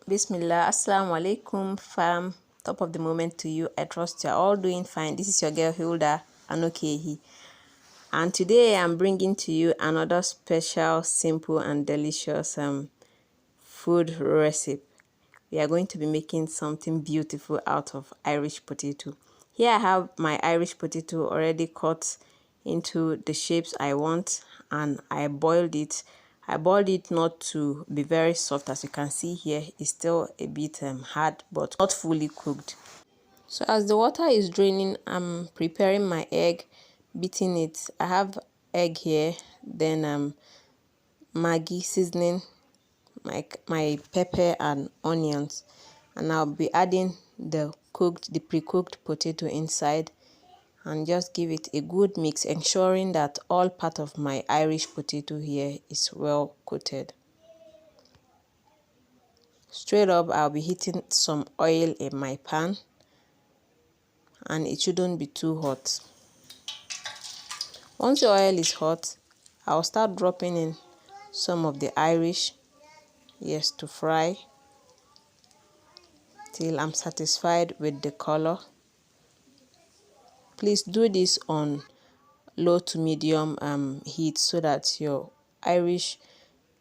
Bismillah, Assalamu alaikum fam. Top of the moment to you. I trust you're all doing fine. This is your girl Hilda Anokehi, and today I'm bringing to you another special, simple and delicious food recipe. We are going to be making something beautiful out of Irish potato. Here I have my Irish potato already cut into the shapes I want, and I boiled it. I boiled it not to be very soft. As you can see here, it's still a bit hard, but not fully cooked. So as the water is draining, I'm preparing my egg, beating it. I have egg here, then Maggi seasoning, my pepper and onions, and I'll be adding the pre-cooked potato inside, and just give it a good mix, ensuring that all part of my Irish potato here is well coated. Straight up, I'll be heating some oil in my pan, and it shouldn't be too hot. Once the oil is hot, I'll start dropping in some of the Irish, yes, to fry till I'm satisfied with the color. Please do this on low to medium heat so that your Irish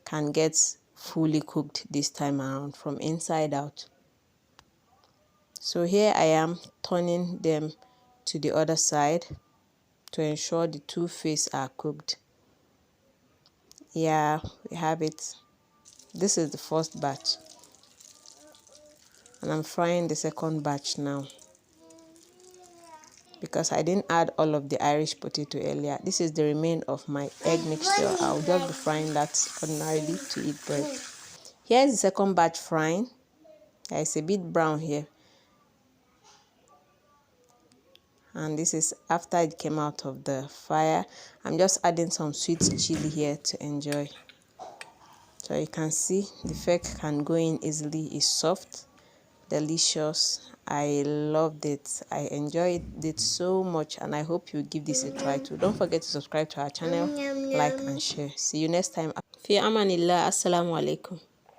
can get fully cooked this time around from inside out. So here I am turning them to the other side to ensure the two faces are cooked. Yeah, we have it. This is the first batch, and I'm frying the second batch now because I didn't add all of the Irish potato earlier. This is the remain of my egg mixture. I'll just be frying that ordinarily to eat bread. Here's the second batch frying. It's a bit brown here, and this is after it came out of the fire. I'm just adding some sweet chili here to enjoy. So you can see the fake can go in easily. It's soft, delicious. I loved it. I enjoyed it so much, and I hope you give this a try too. Don't forget to subscribe to our channel, like and share. See you next time. Fi amanillah. Assalamu alaikum.